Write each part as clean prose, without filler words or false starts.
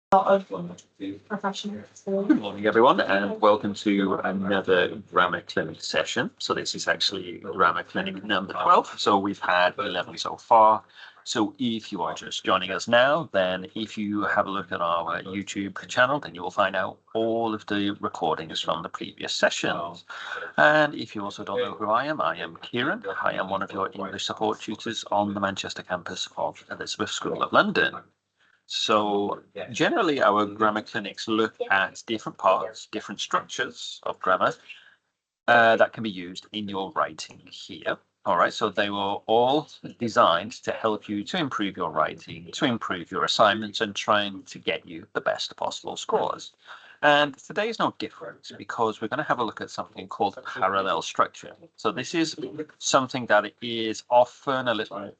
Professional. Good morning, everyone, and welcome to another Grammar Clinic session. So this is actually Grammar Clinic number 12. So we've had 11 so far. So if you are just joining us now, then if you have a look at our YouTube channel, then you will find out all of the recordings from the previous sessions. And if you also don't know who I am Kieran. I am one of your English support tutors on the Manchester campus of Elizabeth School of London. So generally our grammar clinics look at different parts, different structures of grammar that can be used in your writing here. All right, so they were all designed to help you to improve your writing, to improve your assignments, and trying to get you the best possible scores. And today is no different because we're going to have a look at something called parallel structure. So this is something that is often a little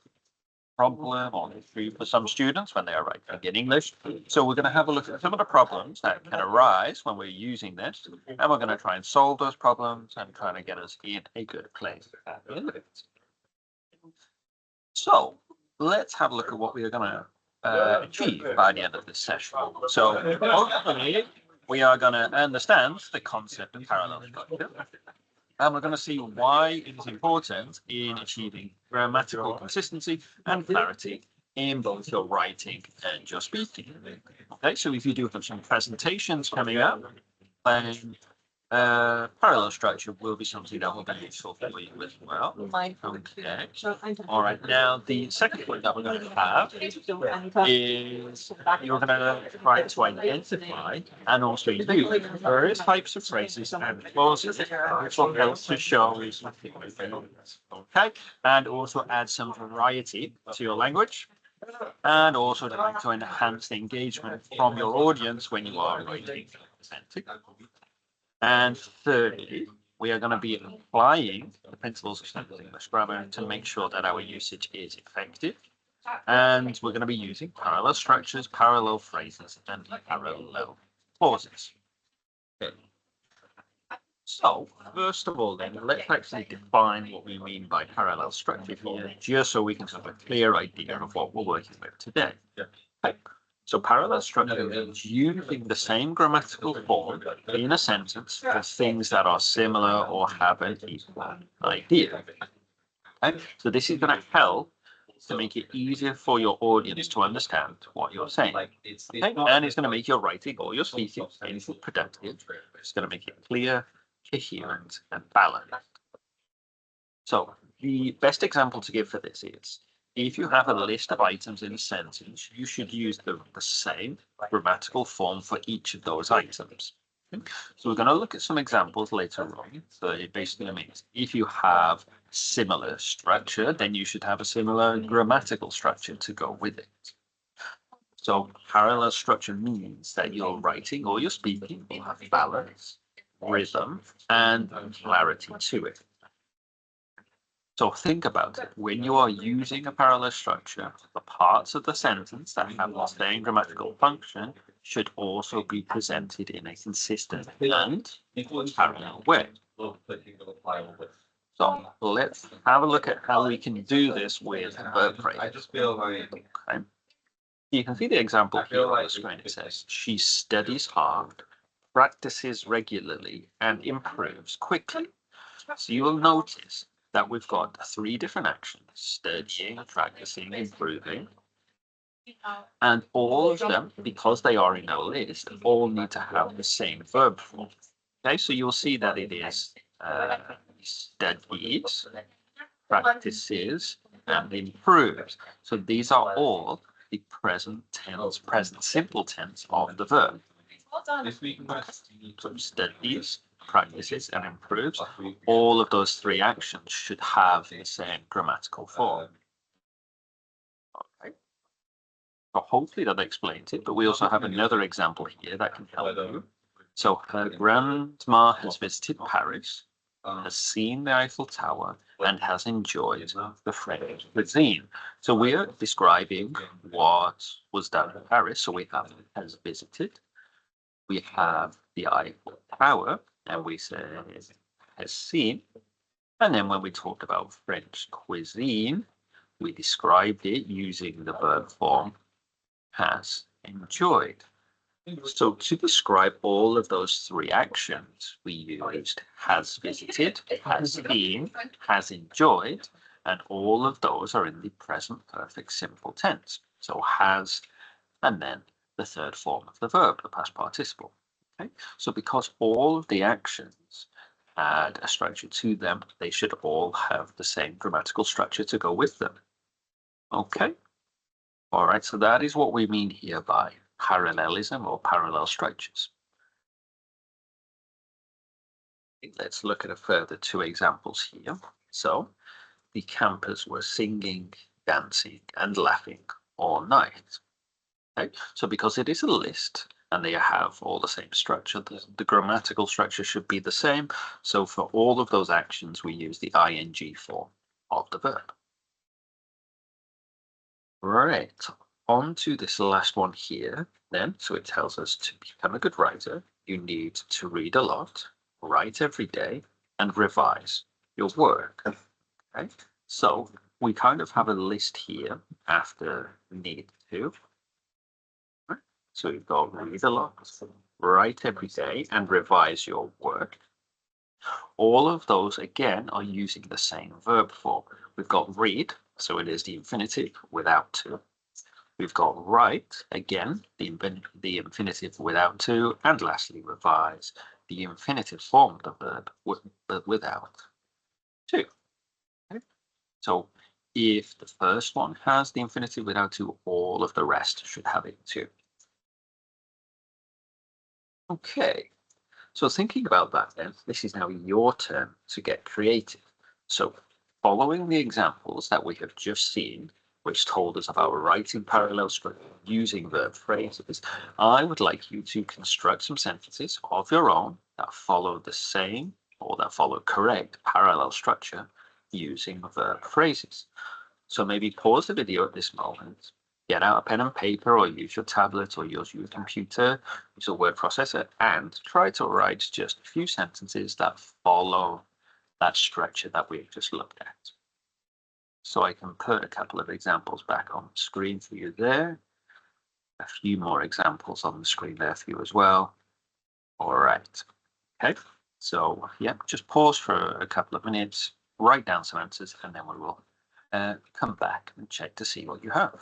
problem or issue for some students when they are writing in English. So we're going to have a look at some of the problems that can arise when we're using this, and we're going to try and solve those problems and try to get us in a good place at the end of it. So let's have a look at what we are going to achieve by the end of this session. So hopefully we are going to understand the concept of parallel structure. And we're going to see why it is important in achieving grammatical consistency and clarity in both your writing and your speaking. Okay, so if you do have some presentations coming up, then parallel structure will be something that will be useful for you as well. Okay. All right. Now, the second point that we're going to have is you're going to try to identify and also use various types of phrases and clauses which will help to show something. Okay. And also add some variety to your language. And also try to enhance the engagement from your audience when you are writing authentic. And thirdly, we are going to be applying the principles of simple English grammar to make sure that our usage is effective. And we're going to be using parallel structures, parallel phrases, and parallel clauses. Okay. So, first of all, then, let's actually define what we mean by parallel structure here, just so we can have a clear idea of what we're working with today. Okay. So parallel structure means using the same grammatical form in a sentence for things that are similar or have an equal idea. Okay? So this is going to help to make it easier for your audience to understand what you're saying. Okay? And it's going to make your writing or your speaking productive. It's going to make it clear, coherent, and balanced. So the best example to give for this is, if you have a list of items in a sentence, you should use the same grammatical form for each of those items. Okay? So we're going to look at some examples later on. So it basically means if you have similar structure, then you should have a similar grammatical structure to go with it. So parallel structure means that your writing or your speaking will have balance, rhythm, and clarity to it. So think about it. When you are using a parallel structure, the parts of the sentence that have the same grammatical function should also be presented in a consistent and parallel way. So let's have a look at how we can do this with verb phrases. Okay. You can see the example here on the screen. It says, she studies hard, practices regularly, and improves quickly. So you will notice that we've got three different actions: studying, practicing, improving. And all of them, because they are in our list, all need to have the same verb form. Okay, so you'll see that it is studies, practices, and improves. So these are all the present tense, present simple tense of the verb. So studies, practices, and improves. All of those three actions should have the same grammatical form. Okay. So hopefully that explains it, but we also have another example here that can help you. So her grandma has visited Paris, has seen the Eiffel Tower, and has enjoyed the French cuisine. So we are describing what was done in Paris. So we have has visited, we have the Eiffel Tower, and we say has seen. And then when we talked about French cuisine, we described it using the verb form has enjoyed. So to describe all of those three actions, we used has visited, has been, has enjoyed, and all of those are in the present perfect simple tense. So has, and then the third form of the verb, the past participle. Okay, so because all of the actions add a structure to them, they should all have the same grammatical structure to go with them. Okay, all right, so that is what we mean here by parallelism or parallel structures. Let's look at a further two examples here. So the campers were singing, dancing, and laughing all night. Okay, so because it is a list and they have all the same structure, the grammatical structure should be the same. So for all of those actions, we use the ing form of the verb. Right, on to this last one here then. So it tells us to become a good writer, you need to read a lot, write every day, and revise your work. Okay, so we kind of have a list here after need to. Right? So you've got read a lot, write every day, and revise your work. All of those again are using the same verb form. We've got read, so it is the infinitive without to. We've got write, again, the infinitive without to, and lastly, revise, the infinitive form of the verb, but without to. Okay? So if the first one has the infinitive without to, all of the rest should have it too. Okay, so thinking about that then, this is now your turn to get creative. So following the examples that we have just seen, which told us of our writing parallel structure using verb phrases, I would like you to construct some sentences of your own that follow the same or that follow correct parallel structure using verb phrases. So maybe pause the video at this moment, get out a pen and paper or use your tablet or use your computer, use a word processor, and try to write just a few sentences that follow that structure that we've just looked at. So I can put a couple of examples back on the screen for you there. A few more examples on the screen there for you as well. All right. Okay. So yeah, just pause for a couple of minutes, write down some answers, and then we will come back and check to see what you have.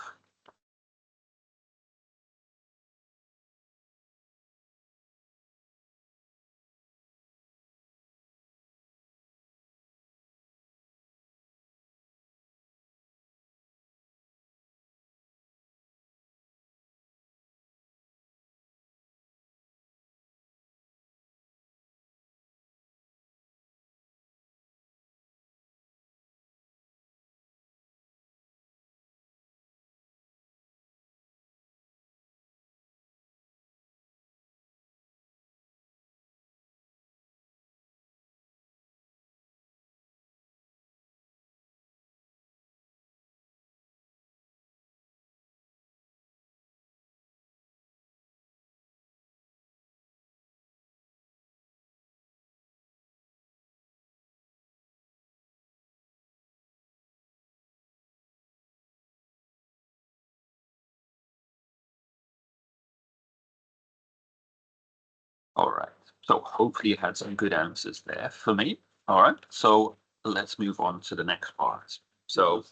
All right. So hopefully you had some good answers there for me. All right. So let's move on to the next part. So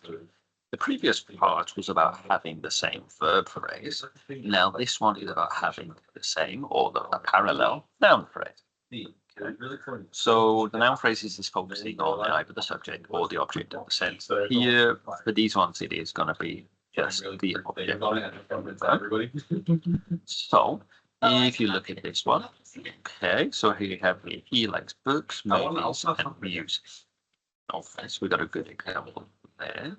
the previous part was about having the same verb phrase. Now this one is about having the same or a parallel noun phrase. Okay. So the noun phrases is focusing on either the subject or the object of the sentence. Here, for these ones, it is going to be just the object. Okay. So if you look at this one, okay, so here you have he likes books, movies, and music. Okay, so we got a good example there.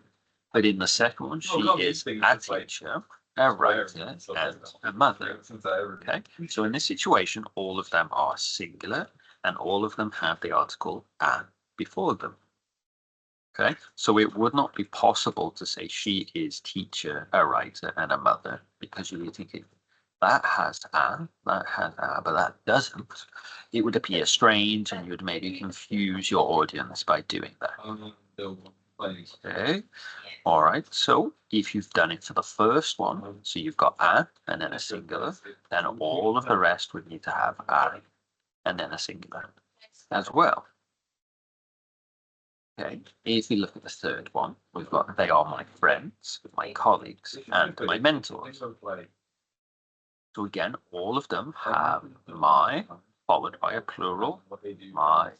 But in the second one, she is a teacher, a writer, and a mother. Okay, so in this situation, all of them are singular and all of them have the article "an" before them. Okay, so it would not be possible to say she is teacher, a writer, and a mother because you'd be thinking that has "an," that has "a," but that doesn't. It would appear strange and you would maybe confuse your audience by doing that. Okay. All right. So if you've done it for the first one, so you've got a and then a singular, then all of the rest would need to have a and then a singular as well. Okay. If we look at the third one, we've got they are my friends, my colleagues, and my mentors. So again, all of them have my followed by a plural, my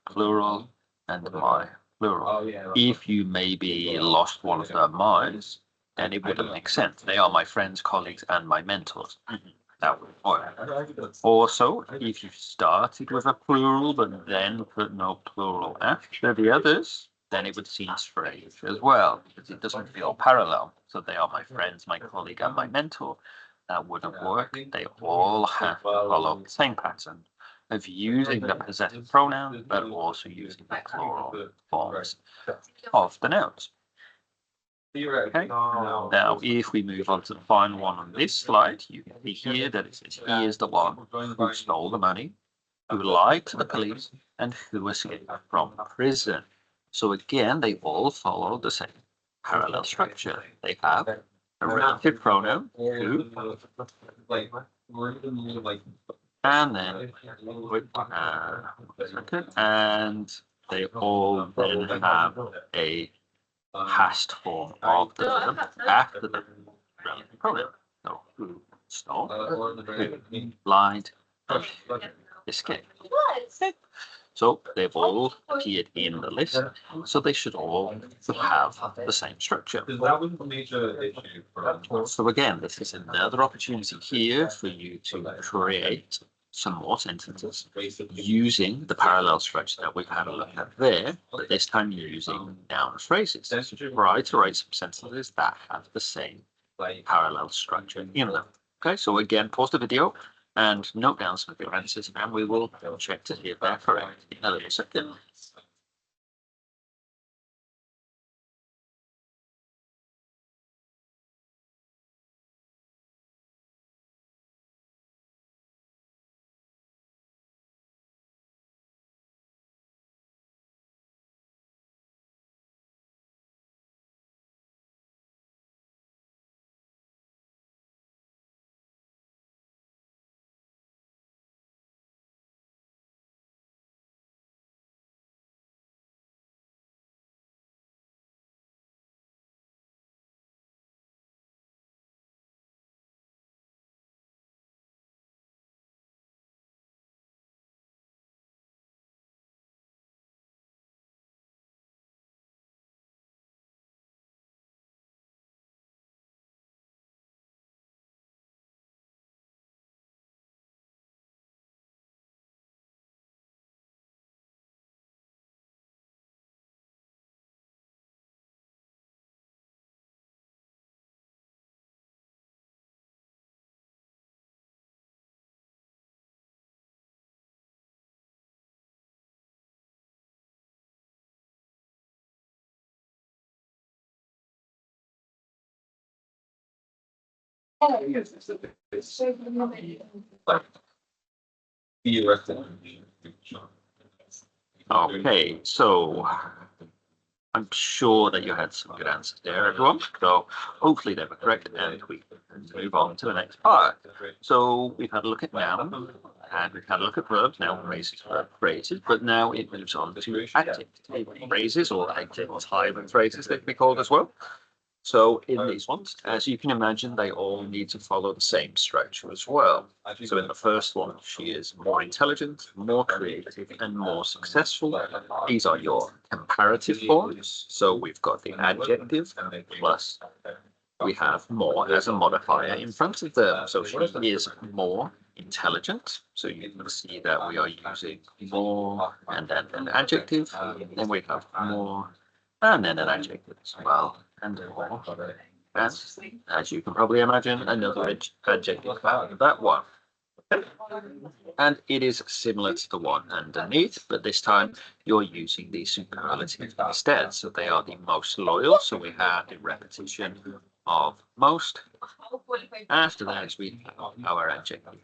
plural, and my plural. If you maybe lost one of the my's, then it wouldn't make sense. They are my friends, colleagues, and my mentors. That would work. Also, if you started with a plural but then put no plural after the others, then it would seem strange as well, because it doesn't feel parallel. So they are my friends, my colleague, and my mentor. That wouldn't work. They all have to follow the same pattern of using the possessive pronoun, but also using the plural forms of the nouns. Okay. Now, if we move on to the final one on this slide, you can see here that it says he is the one who stole the money, who lied to the police, and who escaped from prison. So again, they all follow the same parallel structure. They have a relative pronoun, who, and then and they all then have a past form of the verb after the relative pronoun. So who stole, who lied, and who escaped. Okay. So they've all appeared in the list, so they should all have the same structure. So again, this is another opportunity here for you to create some more sentences using the parallel structure that we've had a look at there, but this time you're using noun phrases. Try to write some sentences that have the same parallel structure in them. Okay, so again, pause the video and note down some of your answers, and we will check to see if they're correct in a little second. Okay, so I'm sure that you had some good answers there, everyone. So hopefully they were correct, and we can move on to the next part. So we've had a look at noun, and we've had a look at verbs, noun phrases, verb phrases, but now it moves on to adjective phrases, or adjective type of phrases they can be called as well. So in these ones, as you can imagine, they all need to follow the same structure as well. So in the first one, she is more intelligent, more creative, and more successful. These are your comparative forms. So we've got the adjective plus we have more as a modifier in front of them. So she is more intelligent. So you can see that we are using more and then an adjective. Then we have more and then an adjective as well. And more. And as you can probably imagine, another adjective about that one. Okay. And it is similar to the one underneath, but this time you're using the superlative instead. So they are the most loyal. So we have the repetition of most. After that, we have our adjective.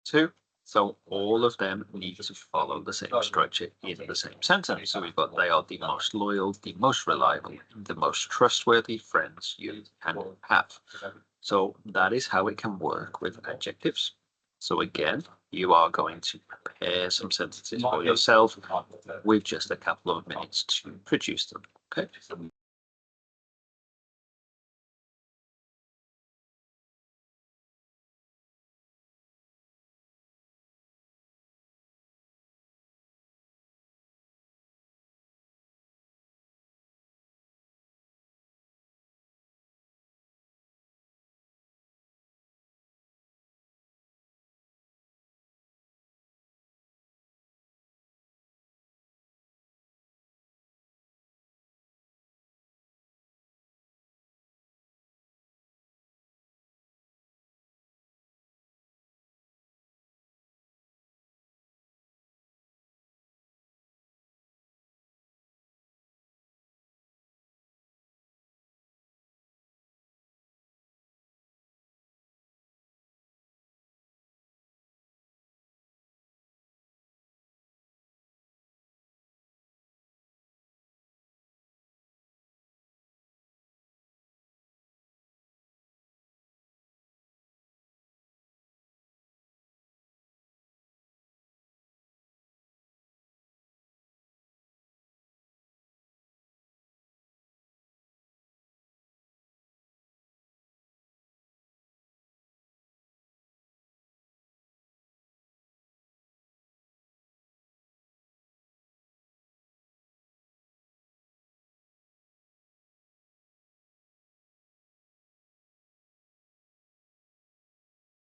2. So all of them need to follow the same structure in the same sentence. So we've got they are the most loyal, the most reliable, the most trustworthy friends you can have. So that is how it can work with adjectives. So again, you are going to prepare some sentences for yourself with just a couple of minutes to produce them. Okay.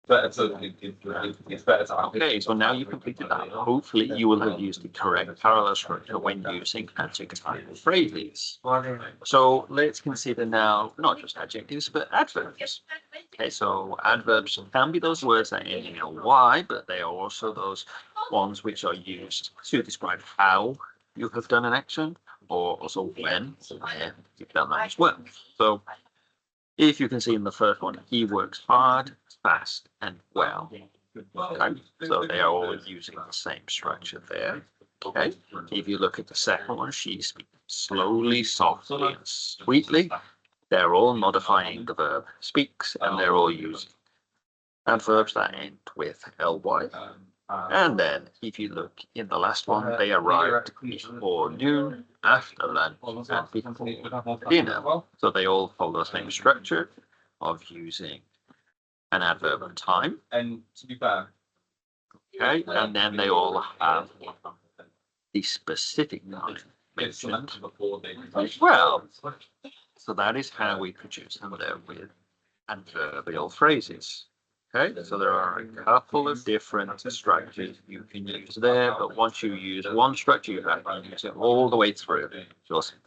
Okay, so now you've completed that. Hopefully you will have used the correct parallel structure when using adjective phrases. So let's consider now not just adjectives, but adverbs. Okay, so adverbs can be those words that end in ly, but they are also those ones which are used to describe how you have done an action, or also when or where you've done that as well. So if you can see in the first one, he works hard, fast, and well. Okay, so they are all using the same structure there. Okay, if you look at the second one, she speaks slowly, softly, and sweetly. They're all modifying the verb speaks, and they're all using adverbs that end with ly. And then, if you look in the last one, they arrived before noon, after lunch, and before dinner. So they all follow the same structure of using an adverb of time. And to be fair, okay, and then they all have the specific time mentioned as well. So that is how we produce them there with adverbial phrases. Okay, so there are a couple of different structures you can use there, but once you use one structure, you have to use it all the way through your sentence.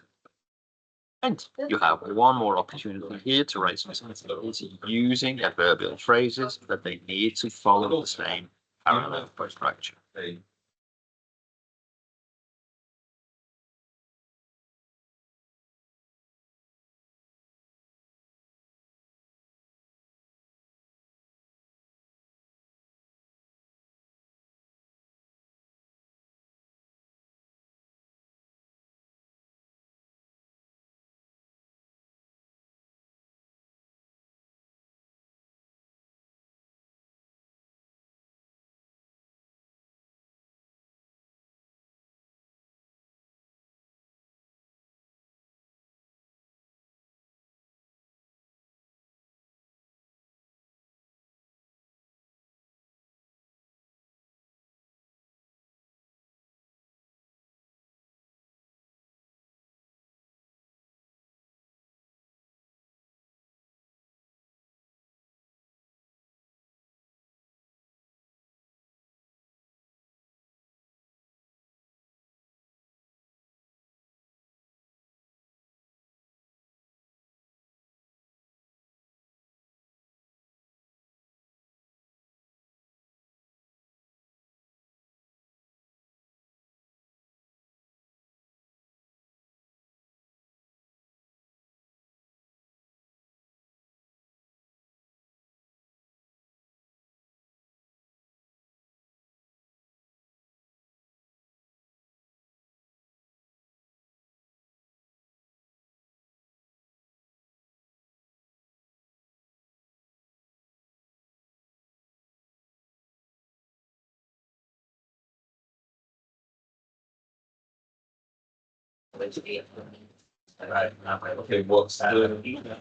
And you have one more opportunity here to write some sentences using adverbial phrases, but they need to follow the same parallel structure.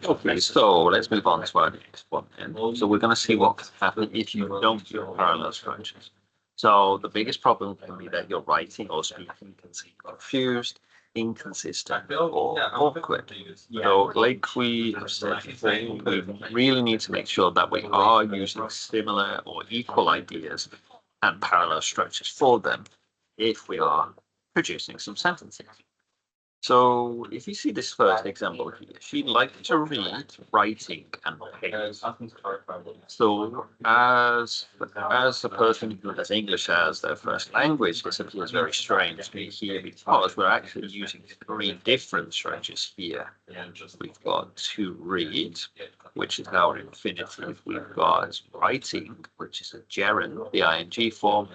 Okay, so let's move on to our next one then. So we're going to see what can happen if you don't do parallel structures. So the biggest problem can be that your writing or speaking can seem confused, inconsistent, or awkward. So like we have said before, we really need to make sure that we are using similar or equal ideas and parallel structures for them if we are producing some sentences. So if you see this first example here, she liked to read, writing, and paint. So as a person who has English as their first language, this appears very strange to me here because we're actually using three different structures here. We've got to read, which is our infinitive. We've got writing, which is a gerund, the ing form,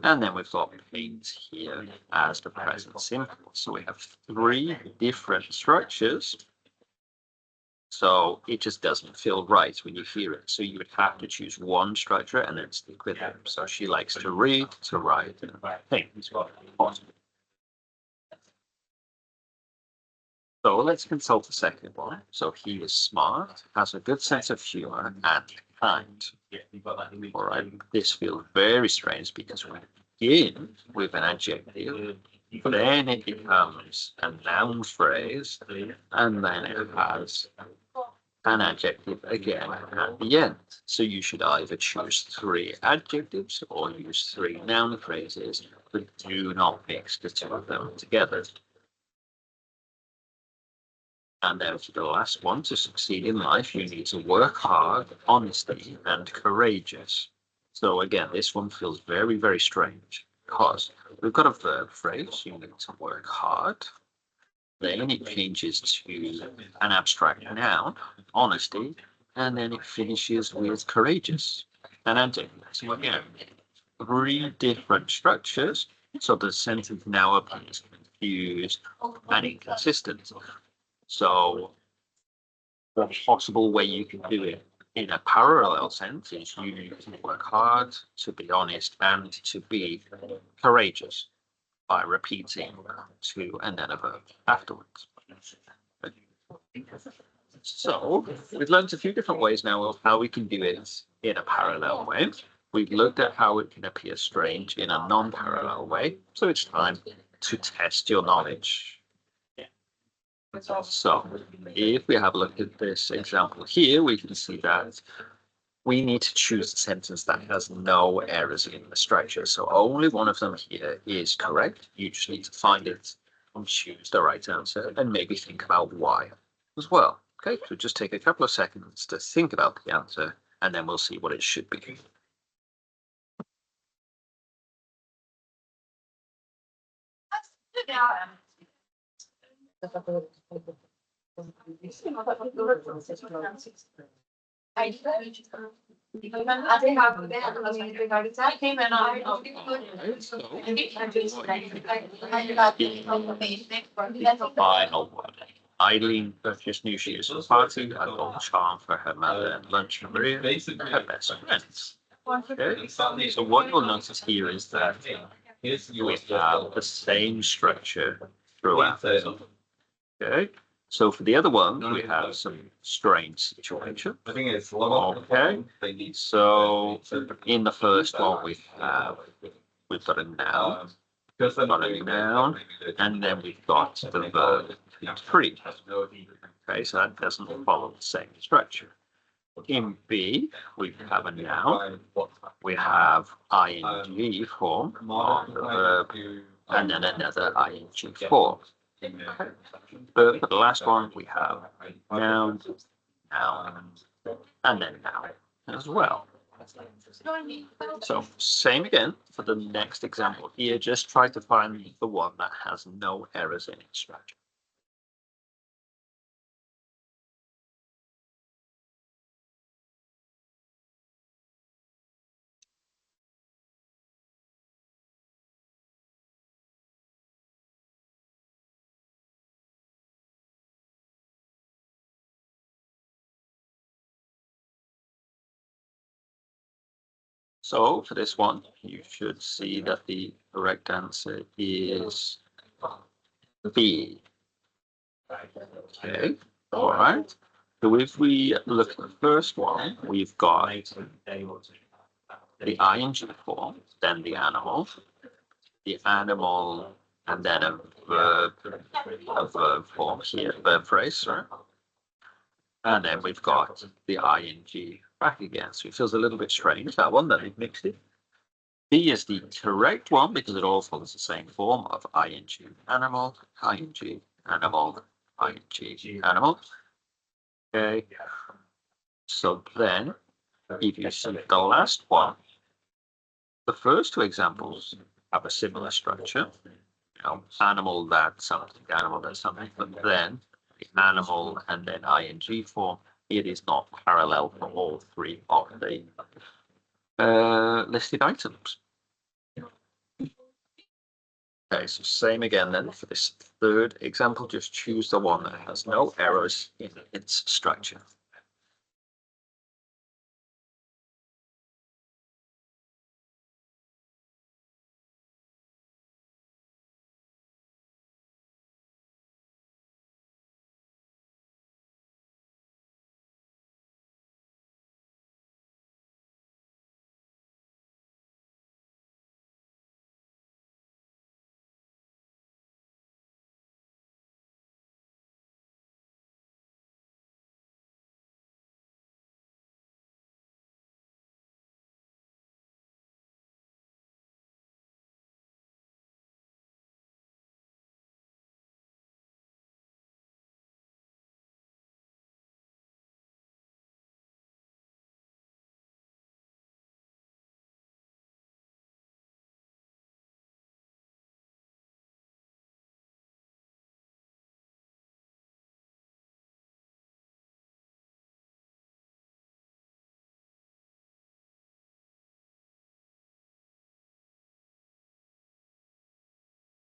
and then we've got paint here as the present simple. So we have three different structures. So it just doesn't feel right when you hear it. So you would have to choose one structure and then stick with it. So she likes to read, to write, and paint. So let's consult the second one. So he is smart, has a good sense of humor, and kind. All right, this feels very strange because we begin with an adjective, then it becomes a noun phrase, and then it has an adjective again at the end. So you should either choose three adjectives or use three noun phrases, but do not mix the two of them together. And then for the last one, to succeed in life, you need to work hard, honesty, and courageous. So again, this one feels very, very strange because we've got a verb phrase, you need to work hard. Then it changes to an abstract noun, honesty, and then it finishes with courageous, an adjective. So again, three different structures. So the sentence now appears confused and inconsistent. So the possible way you can do it in a parallel sense is you need to work hard, to be honest, and to be courageous by repeating to and then a verb afterwards. So we've learned a few different ways now of how we can do it in a parallel way. We've looked at how it can appear strange in a non-parallel way. So it's time to test your knowledge. So if we have a look at this example here, we can see that we need to choose a sentence that has no errors in the structure. So only one of them here is correct. You just need to find it and choose the right answer and maybe think about why as well. Okay, so just take a couple of seconds to think about the answer and then we'll see what it should be. Final one. Eileen purchased new shoes for the party, a gold charm for her mother, and lunch for Maria, her best friends. Okay, so what you'll notice here is that we have the same structure throughout. Okay, so for the other one, we have some strange situation. Okay, so in the first one, we've got a noun, and then we've got the verb to read. Okay, so that doesn't follow the same structure. In B, we have a noun, we have ing form on the verb, and then another ing form. Okay. But for the last one, we have noun, noun, and then noun as well. So same again for the next example here, just try to find the one that has no errors in its structure. So for this one, you should see that the correct answer is B. Okay, all right. So if we look at the first one, we've got the ing form, then the animal, and then a verb form here, verb phrase, right? And then we've got the ing back again. So it feels a little bit strange, that one, that they've mixed it. B is the correct one because it all follows the same form of ing animal, ing animal, ing animal. Okay. So then, if you see the last one, the first two examples have a similar structure. You know, animal that something, but then the animal and then ing form, it is not parallel for all three of the listed items. Okay, so same again then for this third example, just choose the one that has no errors in its structure.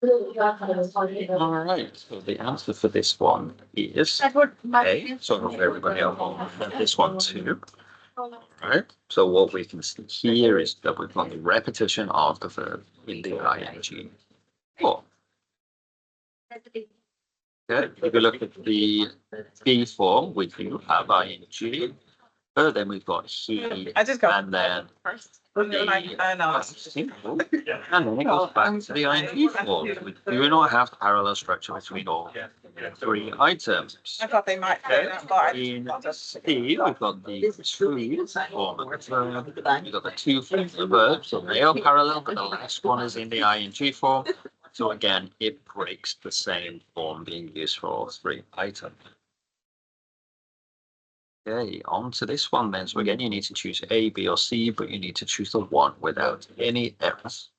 All right, so the answer for this one is A. So I hope everybody else will this one too. Right. So what we can see here is that we've got the repetition of the verb in the ing form. Okay. If you look at the B form, we do have ing. Then we've got he, and then simple, and then it goes back to the ing form. We do not have parallel structure between all three items. I thought they might do that, but In C, we've got the two form of the verb. We've got the two forms of the verb, so they are parallel, but the last one is in the ing form. So again, it breaks the same form being used for all three items. Okay, on to this one then. So again, you need to choose A, B, or C, but you need to choose the one without any errors.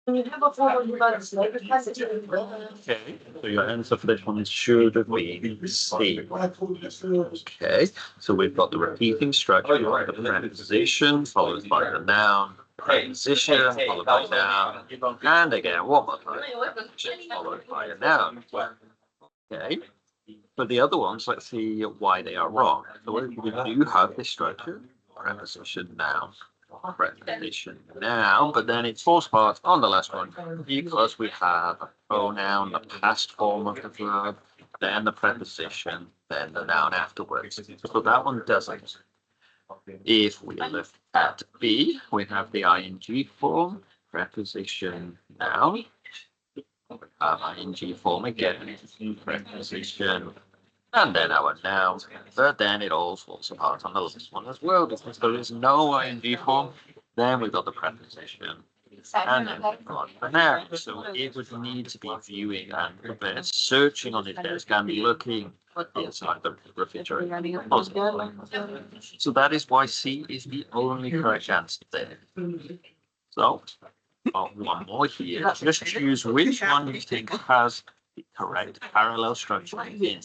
Okay, so your answer for this one should have been C. Okay, so we've got the repeating structure of the preposition followed by the noun, preposition followed by noun, and again one more time, preposition followed by a noun. Okay, for the other ones, let's see why they are wrong. So we do have this structure, preposition, noun, preposition noun, but then it falls apart on the last one because we have a pronoun, the past form of the verb, then the preposition, then the noun afterwards. So that one doesn't. If we look at B, we have the ing form, preposition, noun. Ing form again, preposition, and then our noun. But then it all falls apart on the last one as well because there is no ing form. Then we've got the preposition, and then one noun. So it would need to be viewing and searching on his desk and looking inside the refrigerator. So that is why C is the only correct answer there. So one more here. Just choose which one you think has the correct parallel structure in.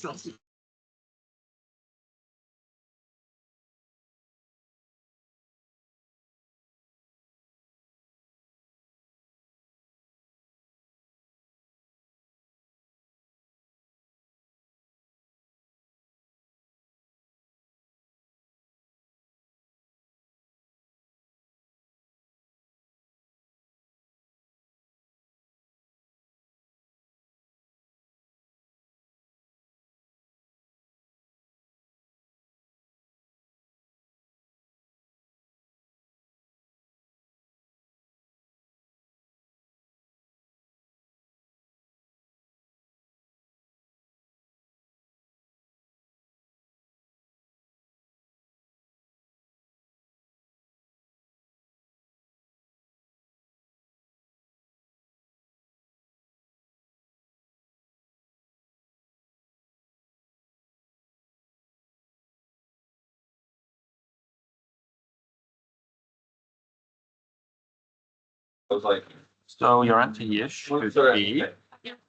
So your answer here should be A.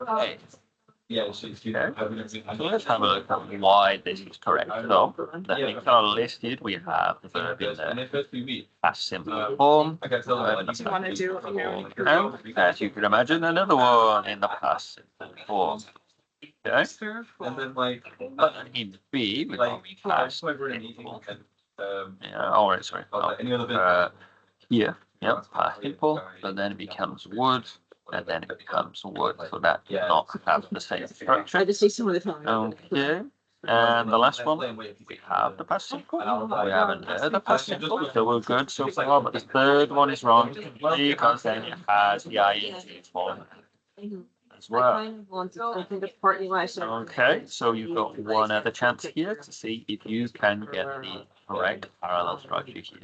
Okay. So let's have a look at why this is correct. So the things that are listed, we have the verb in the past simple form. And as you can imagine, another one in the past simple form. Okay. But in B, we got past simple. Yeah, all right, sorry. Here, yep, past simple, but then it becomes would, and then it becomes would, so that does not have the same structure. I just see some of the time. Okay, and the last one, we have the past simple. We have another past simple, so we're good so far, but the third one is wrong because then it has the ing form as well. I think that's partly why I said. Okay, so you've got one other chance here to see if you can get the correct parallel structure here.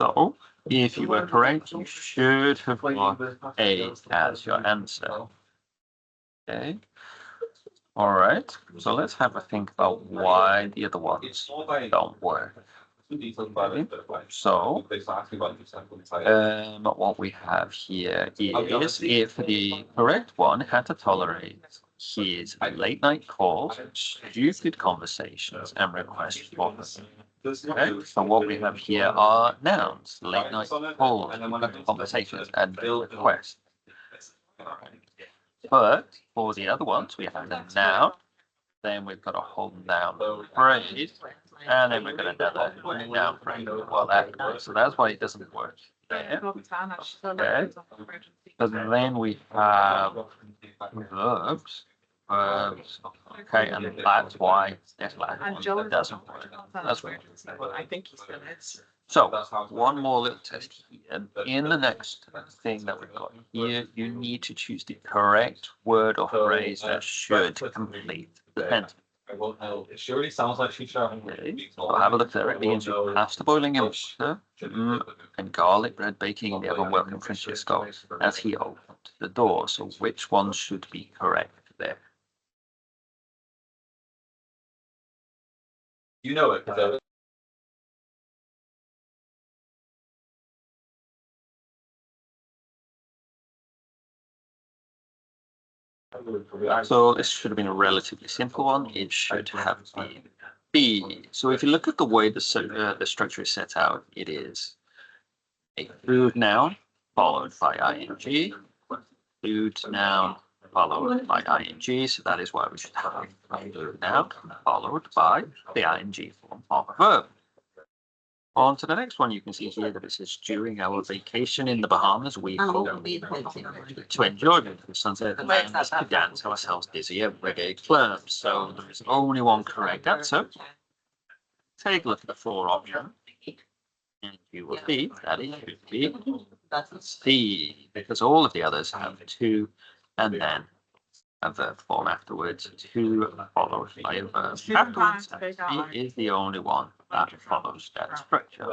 So, if you were correct, you should have got A as your answer. Okay. All right. So let's have a think about why the other ones don't work. Okay. So, what we have here is if the correct one had to tolerate his late night calls, stupid conversations, and requests for them. Okay, so what we have here are nouns, late night calls, conversations, and requests. But for the other ones, we have the noun, then we've got a whole noun phrase, and then we've got another noun phrase well afterwards. So that's why it doesn't work there. Okay. But then we have verbs. Okay, and that's why this last one doesn't work. That's weird. I think he still is. So one more little test here. In the next thing that we've got here, you need to choose the correct word or phrase that should complete the sentence. It surely sounds like she's shouting. Okay, so have a look there. It means you pasta boiling in water and garlic bread baking in the oven welcome Francisco as he opened the door. So which one should be correct there? You know it. So this should have been a relatively simple one. It should have been B. So if you look at the way the structure is set out, it is a food noun followed by ing, food noun followed by ing. So that is why we should have a food noun followed by the ing form of a verb. On to the next one, you can see here that it says during our vacation in the Bahamas, we Oh, hope we had seen to enjoy the sunset and to dance ourselves dizzy at reggae clubs. So there is only one correct answer. Take a look at the four options, and you will see that it should be C, because all of the others have two, and then a verb form afterwards, two followed by a verb afterwards. And C is the only one that follows that structure.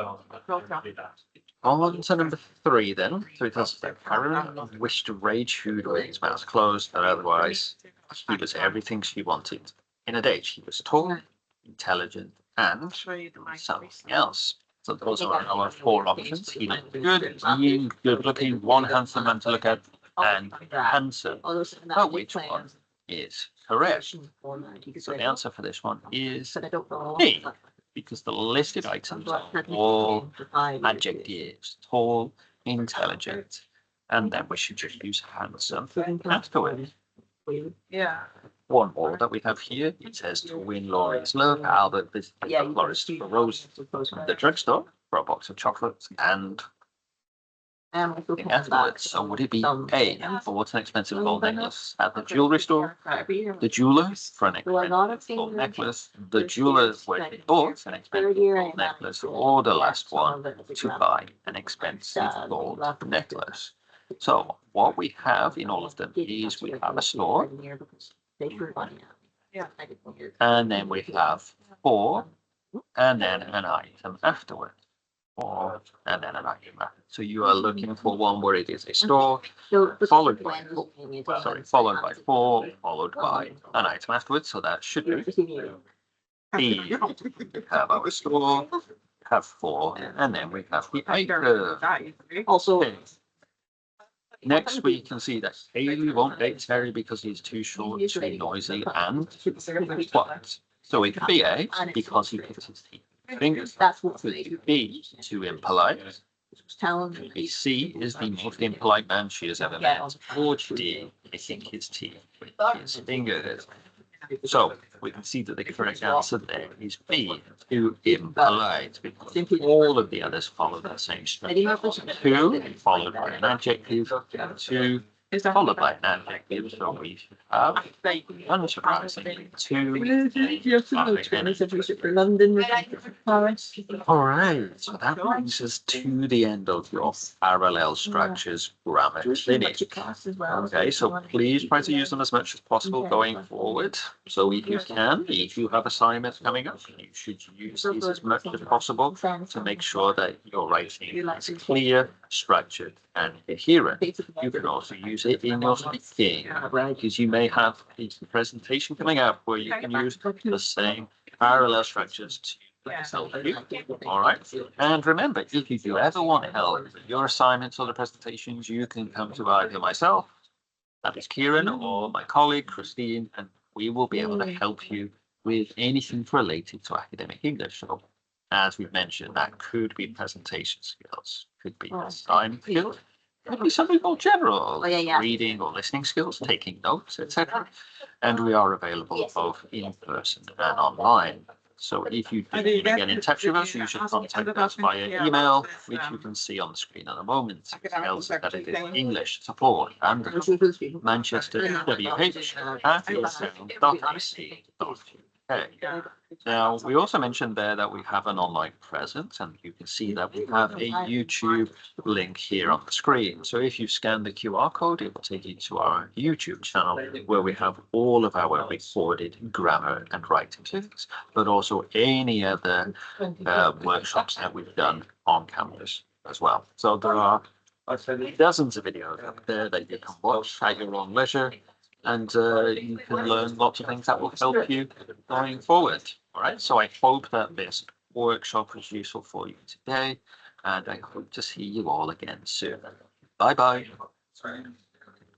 On to number 3 then. So it tells us that Karen wished to rage Hugh with his mouth closed, but otherwise he was everything she wanted. In a date, she was tall, intelligent, and something else. So those are our 4 options. He looked good, being good looking, one handsome man to look at, and handsome. But which one is correct? So the answer for this one is D, because the listed items are all adjectives: tall, intelligent, and then we should just use handsome afterwards. Yeah. One more that we have here. It says to win Laurie's love, Albert visited the florist for roses at the drugstore for a box of chocolates and afterwards. So would it be A, bought an expensive gold necklace at the jewelry store, the jeweler for an expensive gold necklace, the jeweler where he bought an expensive gold necklace, or the last one, to buy an expensive gold necklace? So what we have in all of them is we have a store, Yeah. and then we have for, and then an item afterwards. For, and then an item after. So you are looking for one where it is a store, followed by followed by for, followed by an item afterwards. So that should be B. Have our store, have for, and then we have the item. Also, Okay. Next, we can see that Haley won't date Terry because he's too short, too noisy, and what? So it could be A, because he picks his teeth. Fingers. that's what B, too impolite. telling me. B, C is the most impolite man she has ever met. Or D, I think his teeth with his fingers. So we can see that the correct answer there is B, too impolite, because all of the others follow that same structure. Two followed by an adjective, two followed by an adjective. So we should have, unsurprisingly, two. For London, Paris. All right, so that brings us to the end of your parallel structures grammar clinic. Okay, so please try to use them as much as possible going forward. So if you can, if you have assignments coming up, you should use these as much as possible to make sure that your writing is clear, structured, and coherent. You can also use it in your speaking, because you may have a presentation coming up where you can use the same parallel structures to help you. All right. And remember, if you do ever want help with your assignments or the presentations, you can come to either myself, that is Kieran, or my colleague Christine, and we will be able to help you with anything related to academic English. So, as we've mentioned, that could be presentation skills, could be design skills, could be something more general, reading or listening skills, taking notes, etc. And we are available both in person and online. So if you do want to get in touch with us, you should contact us via email, which you can see on the screen at the moment. It tells us that it is English support and manchesterwh@sound.ac.uk. Now, we also mentioned there that we have an online presence, and you can see that we have a YouTube link here on the screen. So if you scan the QR code, it will take you to our YouTube channel where we have all of our recorded grammar and writing clinics, but also any other workshops that we've done on campus as well. So there are dozens of videos up there that you can watch at your own leisure, and you can learn lots of things that will help you going forward. All right, so I hope that this workshop was useful for you today, and I hope to see you all again soon. Bye bye.